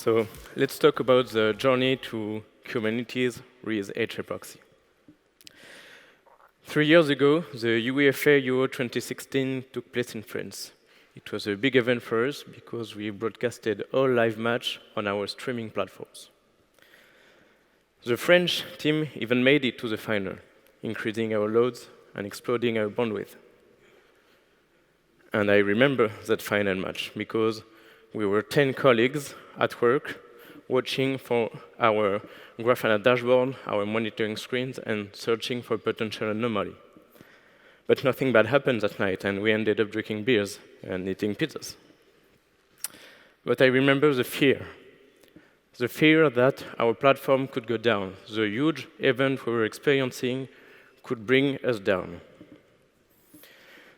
So let's talk about the journey to Kubernetes with HAProxy. 3 years ago, the UEFA Euro 2016 took place in France. It was a big event for us because we broadcasted all live match on our streaming platforms. The French team even made it to the final, increasing our loads and exploding our bandwidth. And I remember that final match because we were 10 colleagues at work watching for our Grafana dashboard, our monitoring screens, and searching for potential anomaly. But nothing bad happened that night, and we ended up drinking beers and eating pizzas. But I remember the fear that our platform could go down. The huge event we were experiencing could bring us down.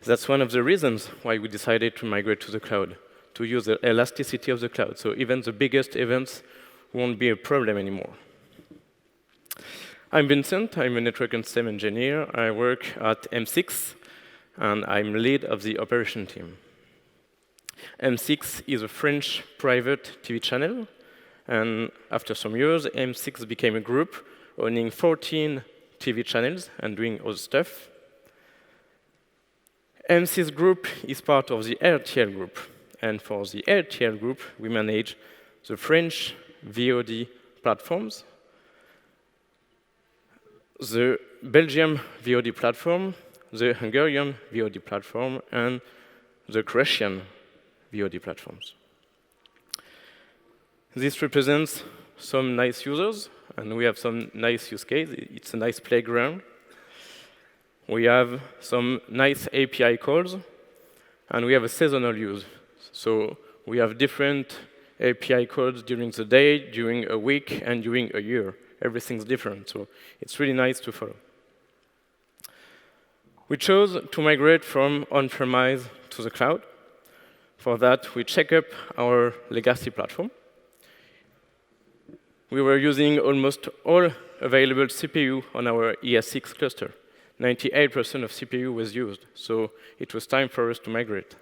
That's one of the reasons why we decided to migrate to the cloud, to use the elasticity of the cloud. So even the biggest events won't be a problem anymore. I'm Vincent. I'm a network and system engineer. I work at M6, and I'm lead of the operation team. M6 is a French private TV channel, and after some years, M6 became a group owning 14 TV channels and doing other stuff. M6 group is part of the RTL group, and for the RTL group, we manage the French VOD platforms, the Belgian VOD platform, the Hungarian VOD platform, and the Croatian VOD platforms. This represents some nice users, and we have some nice use case. It's a nice playground. We have some nice API calls, and we have a seasonal use. So we have different API calls during the day, during a week, and during a year. Everything's different, so it's really nice to follow. We chose to migrate from on-premise to the cloud. For that, we check up our legacy platform. We were using almost all available CPU on our ES6 cluster. 98% of CPU was used, so it was time for us to migrate.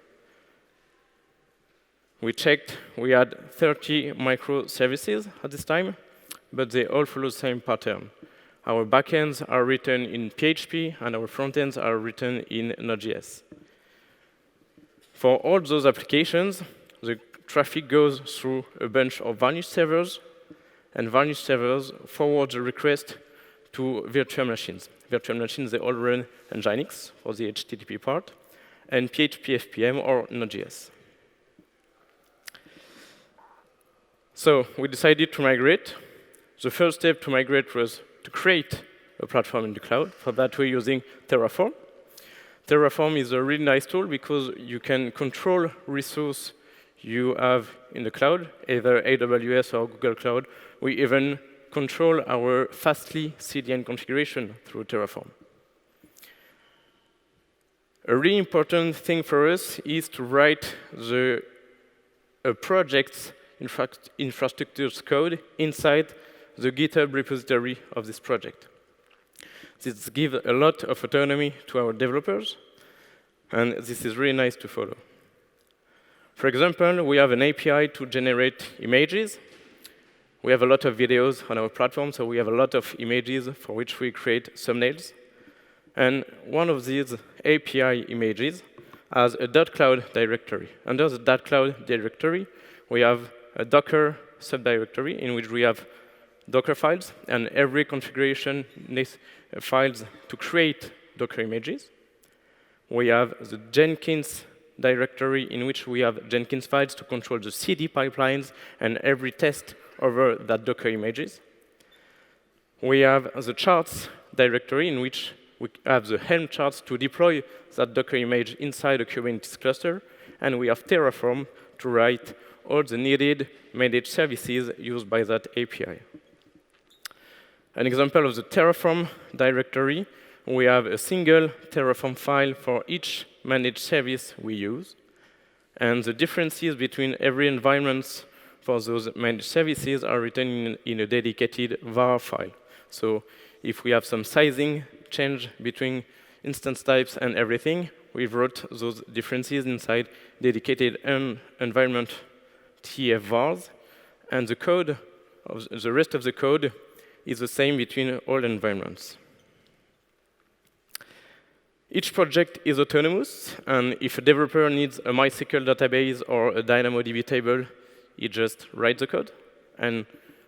We checked, we had 30 microservices at this time, but they all follow the same pattern. Our backends are written in PHP, and our frontends are written in Node.js. For all those applications, the traffic goes through a bunch of Varnish servers, and Varnish servers forward the request to virtual machines. Virtual machines, they all run Nginx for the HTTP part, and PHP FPM or Node.js. So we decided to migrate. The first step to migrate was to create a platform in the cloud. For that, we're using Terraform. Terraform is a really nice tool because you can control resource you have in the cloud, either AWS or Google Cloud. We even control our Fastly CDN configuration through Terraform. A really important thing for us is to write a project's infrastructure's code inside the GitHub repository of this project. This gives a lot of autonomy to our developers, and this is really nice to follow. For example, we have an API to generate images. We have a lot of videos on our platform, so we have a lot of images for which we create thumbnails. And one of these API images has a .cloud directory. Under the .cloud directory, we have a Docker subdirectory in which we have Docker files, and every configuration needs files to create Docker images. We have the Jenkins directory in which we have Jenkins files to control the CD pipelines and every test over that Docker images. We have the charts directory in which we have the Helm charts to deploy that Docker image inside a Kubernetes cluster, and we have Terraform to write all the needed managed services used by that API. An example of the Terraform directory, we have a single Terraform file for each managed service we use, and the differences between every environment for those managed services are written in a dedicated var file. So if we have some sizing change between instance types and everything, we wrote those differences inside dedicated environment TF vars, And the rest of the code is the same between all environments. Each project is autonomous, and if a developer needs a MySQL database or a DynamoDB table, he just writes the code and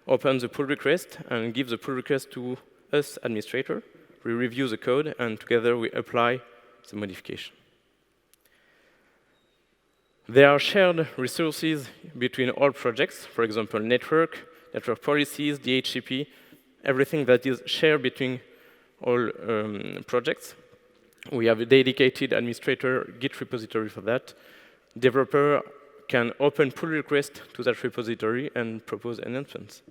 opens the pull request and gives the pull request to us, administrator. We review the code, and together we apply the modification. There are shared resources between all projects, for example, network policies, DHCP, everything that is shared between all projects. We have a dedicated administrator Git repository for that. Developer can open pull request to that repository and propose enhancements.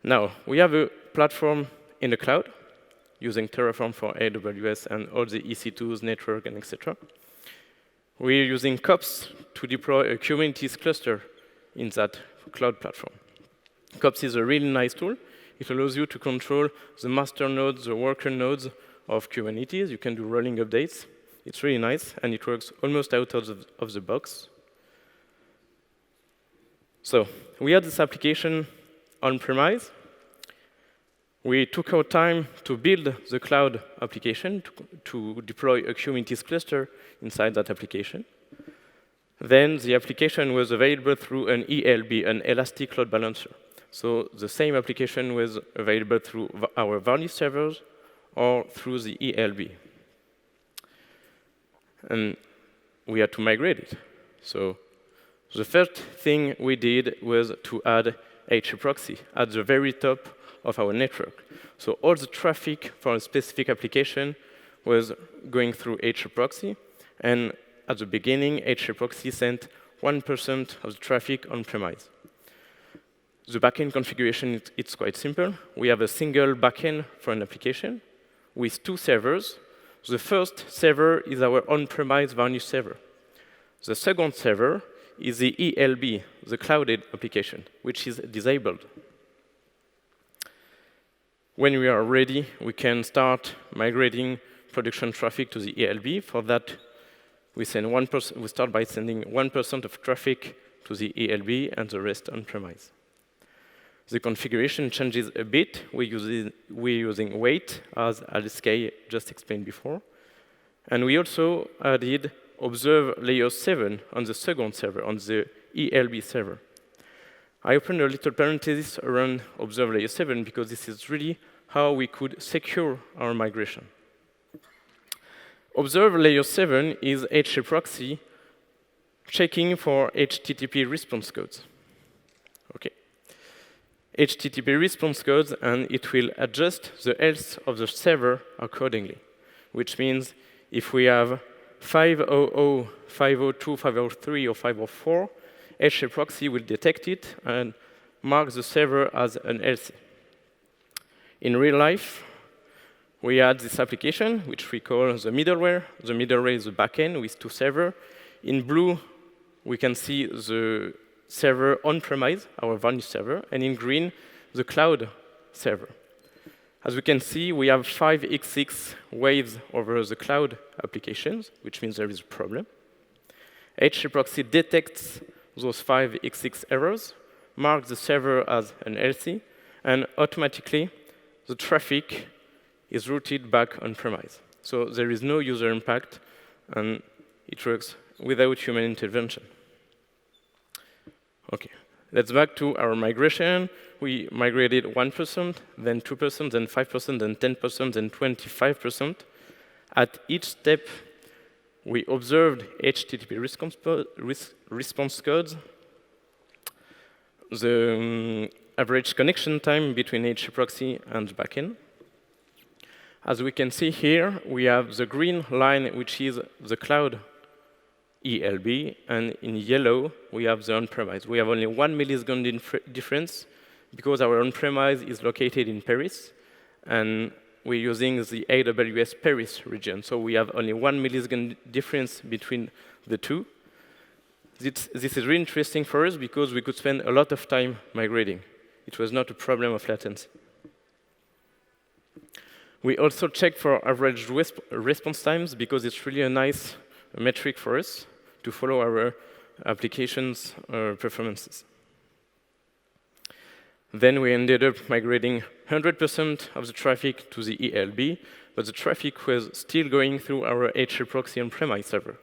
Now, we have a platform in the cloud using Terraform for AWS and all the EC2s, network, and etc. We're using kops to deploy a Kubernetes cluster in that cloud platform. Kops is a really nice tool. It allows you to control the master nodes, the worker nodes of Kubernetes. You can do rolling updates. It's really nice, and it works almost out of the box. So we had this application on-premise. We took our time to build the cloud application, to deploy a Kubernetes cluster inside that application. Then the application was available through an ELB, an Elastic Load Balancer. So the same application was available through our Varnish servers or through the ELB. And we had to migrate it. So the first thing we did was to add HAProxy at the very top of our network. So all the traffic for a specific application was going through HAProxy. And at the beginning, HAProxy sent 1% of the traffic on-premise. The backend configuration, it's quite simple. We have a single backend for an application with 2 servers. The first server is our on-premise Varnish server. The second server is the ELB, the clouded application, which is disabled. When we are ready, we can start migrating production traffic to the ELB. For that, we start by sending 1% of traffic to the ELB and the rest on-premise. The configuration changes a bit. We're using wait, as Alice just explained before. And we also added observe layer 7 on the second server, on the ELB server. I opened a little parenthesis around observe layer 7 because this is really how we could secure our migration. Observe layer 7 is HAProxy checking for HTTP response codes. Okay. HTTP response codes, and it will adjust the health of the server accordingly, which means if we have 500, 502, 503, or 504, HAProxy will detect it and mark the server as unhealthy. In real life, we had this application, which we call the middleware. The middleware is the backend with 2 servers. In blue, we can see the server on-premise, our Varnish server, and in green, the cloud server. As we can see, we have 5x6 waves over the cloud applications, which means there is a problem. HAProxy detects those 5x6 errors, marks the server as unhealthy, and automatically, the traffic is routed back on-premise. So there is no user impact, and it works without human intervention. Okay, let's back to our migration. We migrated 1%, then 2%, then 5%, then 10%, then 25%. At each step, we observed HTTP response codes, the average connection time between HAProxy and the backend. As we can see here, we have the green line, which is the cloud ELB, and in yellow, we have the on-premise. We have only 1 millisecond difference because our on-premise is located in Paris, and we're using the AWS Paris region. So we have only 1 millisecond difference between the two. This is really interesting for us because we could spend a lot of time migrating. It was not a problem of latency. We also checked for average response times because it's really a nice metric for us to follow our applications performances. Then we ended up migrating 100% of the traffic to the ELB, but the traffic was still going through our HAProxy on-premise server.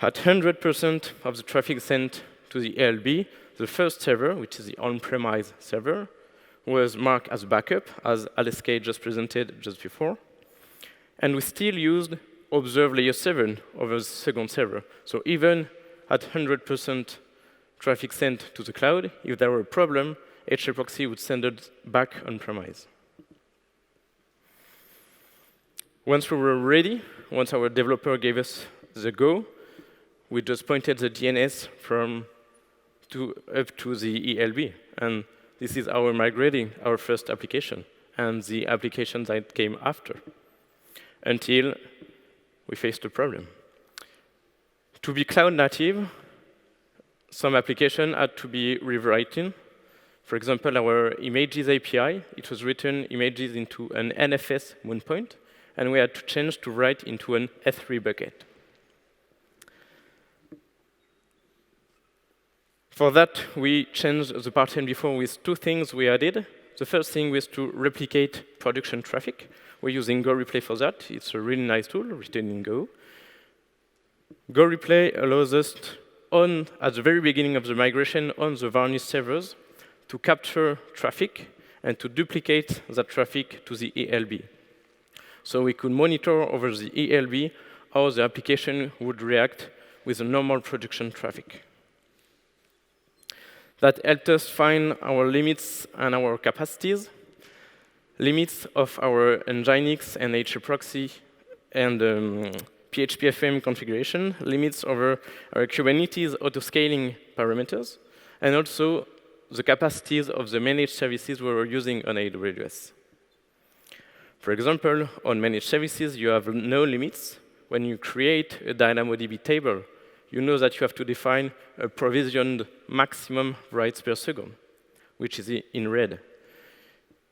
At 100% of the traffic sent to the ELB, the first server, which is the on-premise server, was marked as backup, as LSK just presented just before. And we still used observe layer 7 over the second server. So even at 100% traffic sent to the cloud, if there were a problem, HAProxy would send it back on-premise. Once we were ready, once our developer gave us the go, we just pointed the DNS up to the ELB. And this is our migrating, our first application, and the application that came after, until we faced a problem. To be cloud native, some application had to be rewritten. For example, our images API, it was written images into an NFS moonpoint, and we had to change to write into an S3 bucket. For that, we changed the pattern before with two things we added. The first thing was to replicate production traffic. We're using GOReplay for that. It's a really nice tool written in Go. GOReplay allows us at the very beginning of the migration on the varnish servers to capture traffic and to duplicate that traffic to the ELB. So we could monitor over the ELB how the application would react with the normal production traffic. That helped us find our limits and our capacities, limits of our Nginx and HAProxy and PHPFM configuration, limits over our Kubernetes auto-scaling parameters, and also the capacities of the managed services we were using on AWS. For example, on managed services, you have no limits. When you create a DynamoDB table, you know that you have to define a provisioned maximum writes per second, which is in red.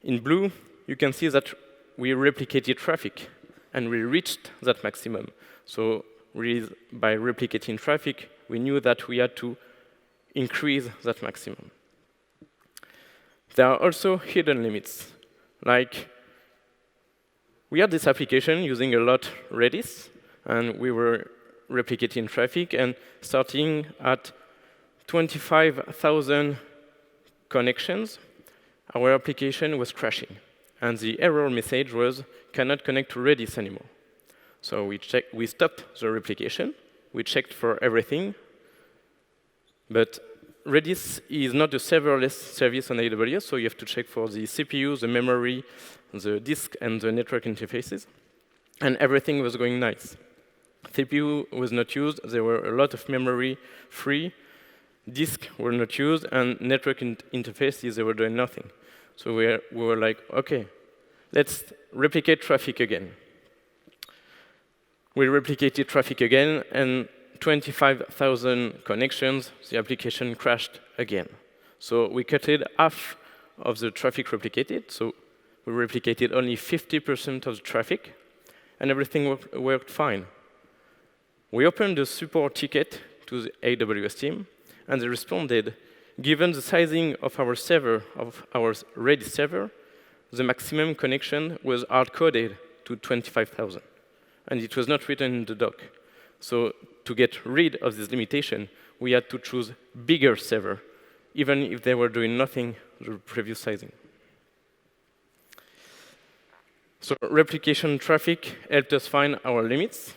In blue, you can see that we replicated traffic, and we reached that maximum. So by replicating traffic, we knew that we had to increase that maximum. There are also hidden limits. Like, we had this application using a lot Redis, and we were replicating traffic, and starting at 25,000 connections, our application was crashing. And the error message was, cannot connect to Redis anymore. So we stopped the replication. We checked for everything. But Redis is not a serverless service on AWS, so you have to check for the CPU, the memory, the disk, and the network interfaces. And everything was going nice. CPU was not used. There were a lot of memory free. Disk were not used, and network interfaces, they were doing nothing. So we were like, OK, let's replicate traffic again. We replicated traffic again, and 25,000 connections, the application crashed again. So we cut half of the traffic replicated. So we replicated only 50% of the traffic, and everything worked fine. We opened the support ticket to the AWS team, and they responded, given the sizing of our server, of our Redis server, the maximum connection was hard-coded to 25,000. And it was not written in the doc. So to get rid of this limitation, we had to choose bigger server, even if they were doing nothing the previous sizing. So replication traffic helped us find our limits,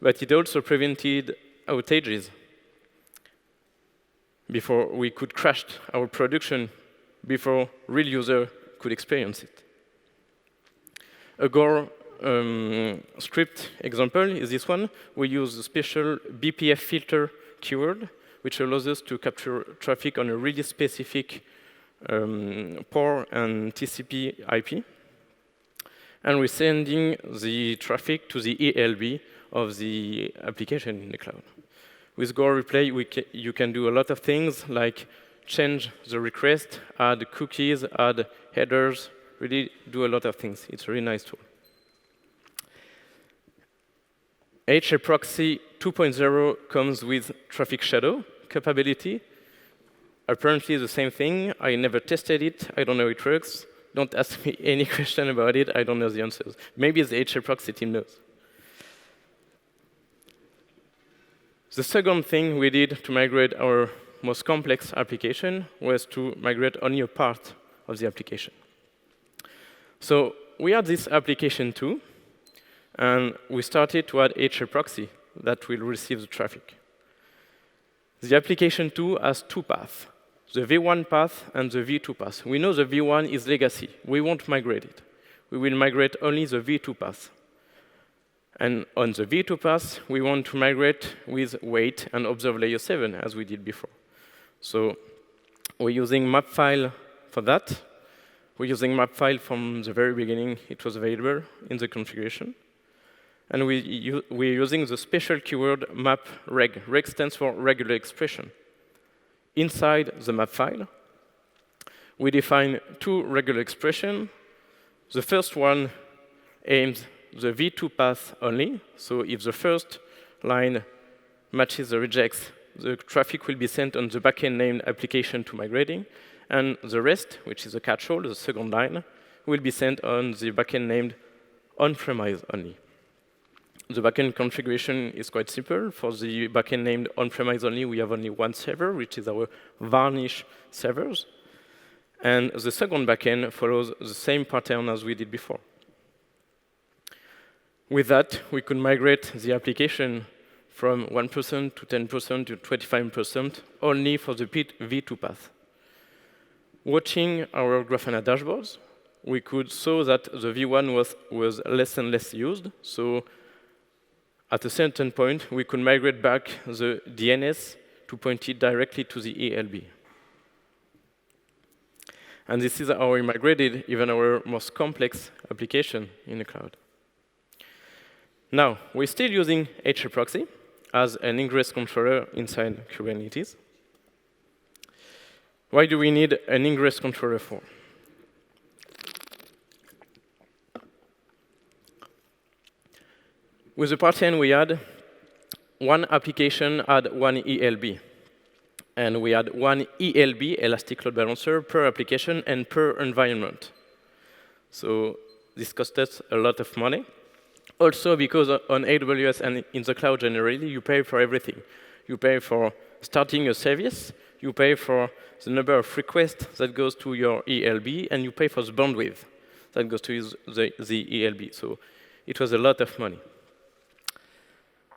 but it also prevented outages before we could crash our production, before real user could experience it. A Gore script example is this one. We use a special BPF filter keyword, which allows us to capture traffic on a really specific POR and TCP IP. And we're sending the traffic to the ELB of the application in the cloud. With GOReplay, you can do a lot of things, like change the request, add cookies, add headers, really do a lot of things. It's a really nice tool. HAProxy 2.0 comes with traffic shadow capability. Apparently the same thing. I never tested it. I don't know it works. Don't ask me any question about it. I don't know the answers. Maybe the HAProxy team knows. The second thing we did to migrate our most complex application was to migrate only a part of the application. So we had this application too, and we started to add HAProxy that will receive the traffic. The application 2 has two paths, the V1 path and the V2 path. We know the V1 is legacy. We won't migrate it. We will migrate only the V2 path. And on the V2 path, we want to migrate with wait and observe layer 7, as we did before. So we're using map file for that. We're using map file from the very beginning. It was available in the configuration. And we're using the special keyword map reg. Reg stands for regular expression. Inside the map file, we define two regular expressions. The first one aims the V2 path only. So if the first line matches the regex, the traffic will be sent on the backend named application to migrating. And the rest, which is a catch-all, the second line, will be sent on the backend named on-premise only. The backend configuration is quite simple. For the backend named on-premise only, we have only one server, which is our varnish servers. And the second backend follows the same pattern as we did before. With that, we could migrate the application from 1% to 10% to 25% only for the V2 path. Watching our Grafana dashboards, we could saw that the V1 was less and less used. So at a certain point, we could migrate back the DNS to point it directly to the ELB. And this is how we migrated even our most complex application in the cloud. Now, we're still using HAProxy as an ingress controller inside Kubernetes. Why do we need an ingress controller for? With the pattern we had, one application had one ELB. And we had one ELB, Elastic Load Balancer, per application and per environment. So this cost us a lot of money. Also, because on AWS and in the cloud generally, you pay for everything. You pay for starting a service, you pay for the number of requests that goes to your ELB, and you pay for the bandwidth that goes to the ELB. So it was a lot of money.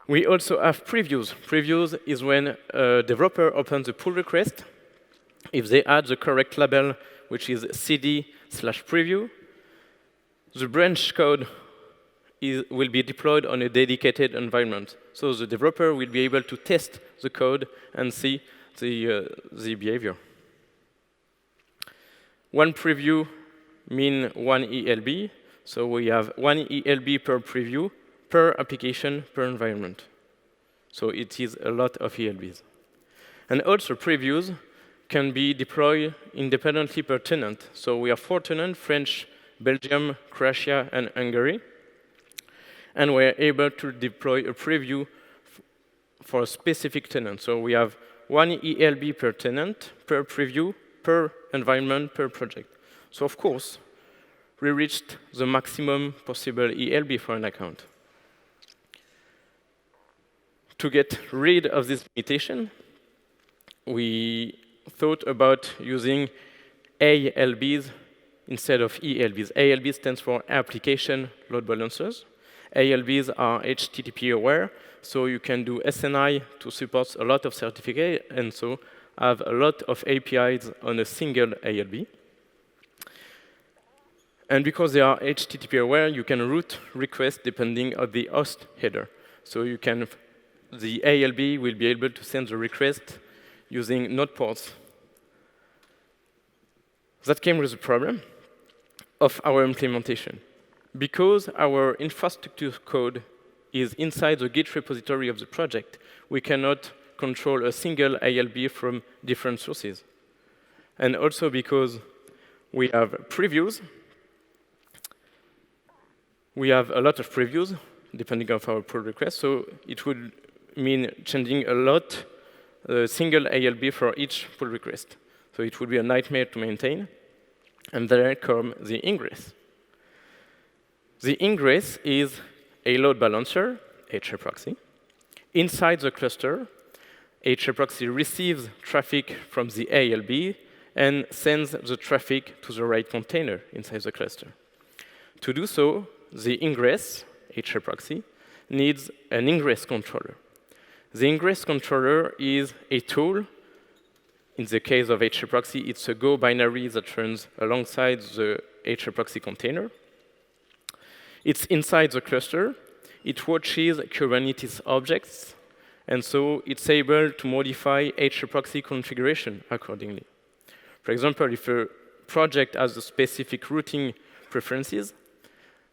We also have previews. Previews is when a developer opens a pull request. If they add the correct label, which is cd/preview, the branch code will be deployed on a dedicated environment. So the developer will be able to test the code and see the behavior. One preview means one ELB. So we have one ELB per preview, per application, per environment. So it is a lot of ELBs. And also previews can be deployed independently per tenant. So we have 4 tenants, French, Belgium, Croatia, and Hungary. And we're able to deploy a preview for a specific tenant. So we have one ELB per tenant, per preview, per environment, per project. So of course, we reached the maximum possible ELB for an account. To get rid of this limitation, we thought about using ALBs instead of ELBs. ALB stands for Application Load Balancers. ALBs are HTTP aware, so you can do SNI to support a lot of certificates, and so have a lot of APIs on a single ALB. And because they are HTTP aware, you can route requests depending on the host header. So you can, the ALB will be able to send the request using node ports. That came with the problem of our implementation. Because our infrastructure code is inside the Git repository of the project, we cannot control a single ALB from different sources. And also because we have previews, we have a lot of previews. depending on our pull request. So it would mean changing a lot, a single ALB for each pull request. So it would be a nightmare to maintain. And there comes the ingress. The ingress is a load balancer, HAProxy. Inside the cluster, HAProxy receives traffic from the ALB and sends the traffic to the right container inside the cluster. To do so, the ingress, HAProxy, needs an ingress controller. The ingress controller is a tool. In the case of HAProxy, it's a Go binary that runs alongside the HAProxy container. It's inside the cluster. It watches Kubernetes objects, and so it's able to modify HAProxy configuration accordingly. For example, if a project has a specific routing preferences,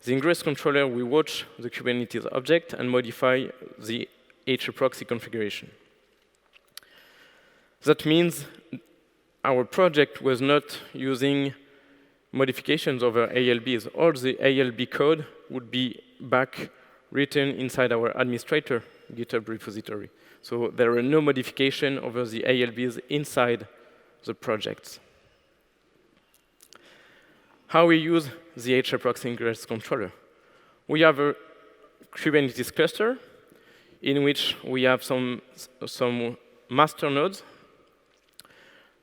the ingress controller will watch the Kubernetes object and modify the HAProxy configuration. That means our project was not using modifications over ALBs. All the ALB code would be back written inside our administrator GitHub repository. So there are no modifications over the ALBs inside the projects. How we use the HAProxy Ingress Controller? We have a Kubernetes cluster in which we have some master nodes.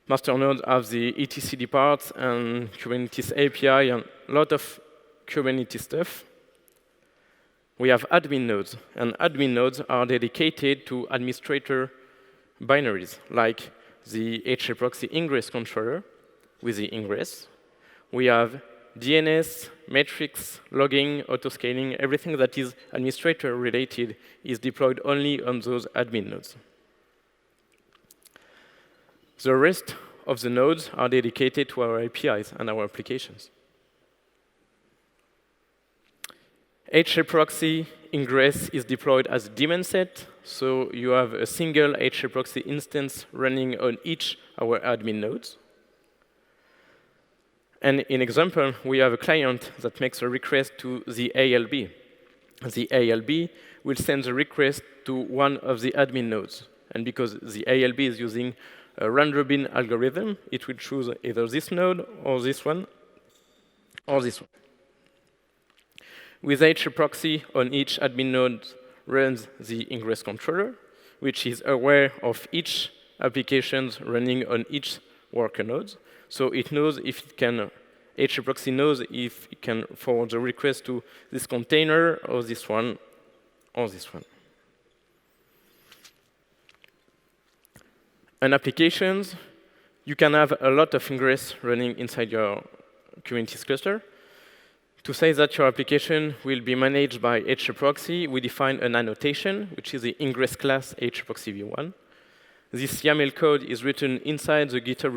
Master nodes have the etcd parts and Kubernetes API and a lot of Kubernetes stuff. We have admin nodes, and admin nodes are dedicated to administrator binaries, like the HAProxy Ingress Controller with the ingress. We have DNS, metrics, logging, autoscaling, everything that is administrator related is deployed only on those admin nodes. The rest of the nodes are dedicated to our APIs and our applications. HAProxy Ingress is deployed as a daemon set, so you have a single HAProxy instance running on each our admin nodes. And in example, we have a client that makes a request to the ALB. The ALB will send the request to one of the admin nodes. And because the ALB is using a round robin algorithm, it will choose either this node or this one or this one. With HAProxy, on each admin node runs the ingress controller, which is aware of each application running on each worker node. So it knows if it can, HAProxy knows if it can forward the request to this container or this one or this one. And applications, you can have a lot of ingress running inside your Kubernetes cluster. To say that your application will be managed by HAProxy, we define an annotation, which is the ingress class HAProxy v1. This YAML code is written inside the GitHub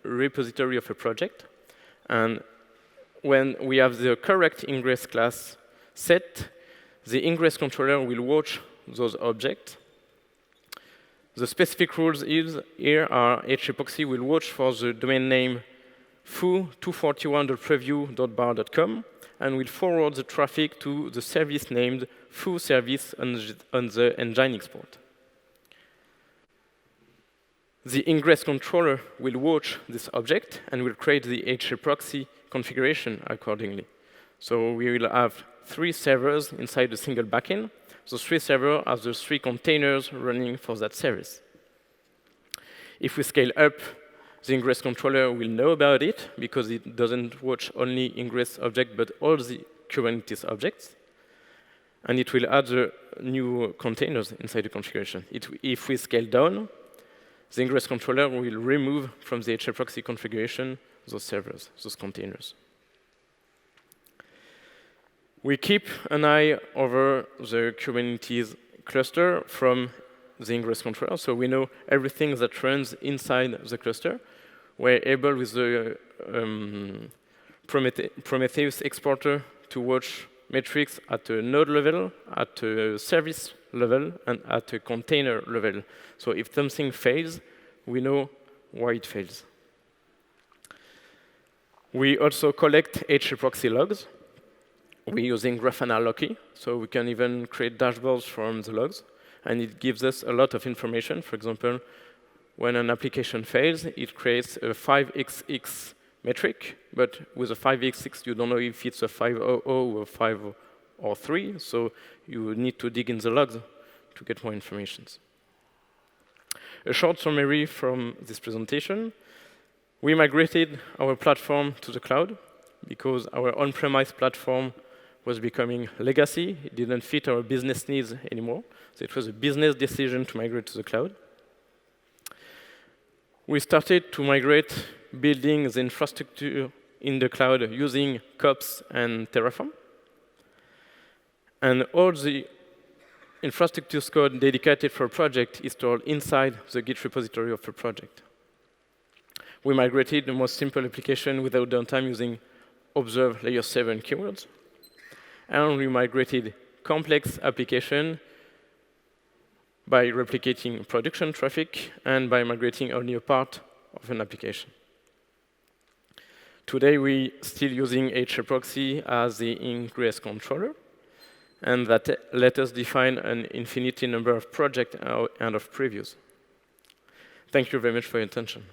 repository of a project. And when we have the correct ingress class set, the ingress controller will watch those objects. The specific rules here are HAProxy will watch for the domain name foo241.preview.bar.com and will forward the traffic to the service named foo service on the engine export. The ingress controller will watch this object and will create the HAProxy configuration accordingly. So we will have 3 servers inside a single backend. Those 3 servers are the 3 containers running for that service. If we scale up, the ingress controller will know about it because it doesn't watch only ingress object, but all the Kubernetes objects. And it will add the new containers inside the configuration. If we scale down, the ingress controller will remove from the HAProxy configuration those servers, those containers. We keep an eye over the Kubernetes cluster from the ingress controller, so we know everything that runs inside the cluster. We're able, with the Prometheus exporter, to watch metrics at a node level, at a service level, and at a container level. So if something fails, we know why it fails. We also collect HAProxy logs. We're using Grafana Loki, so we can even create dashboards from the logs. And it gives us a lot of information. For example, when an application fails, it creates a 5xx metric. But with a 5xx, you don't know if it's a 500 or 5 or 3. So you need to dig in the logs to get more information. A short summary from this presentation. We migrated our platform to the cloud because our on-premise platform was becoming legacy. It didn't fit our business needs anymore. So it was a business decision to migrate to the cloud. We started to migrate building the infrastructure in the cloud using kops and Terraform. And all the infrastructure code dedicated for a project is stored inside the Git repository of a project. We migrated the most simple application without downtime using observe layer 7 keywords. And we migrated complex application by replicating production traffic and by migrating only a part of an application. Today, we're still using HAProxy as the Ingress Controller, and that let us define an infinite number of projects and of previews. Thank you very much for your attention.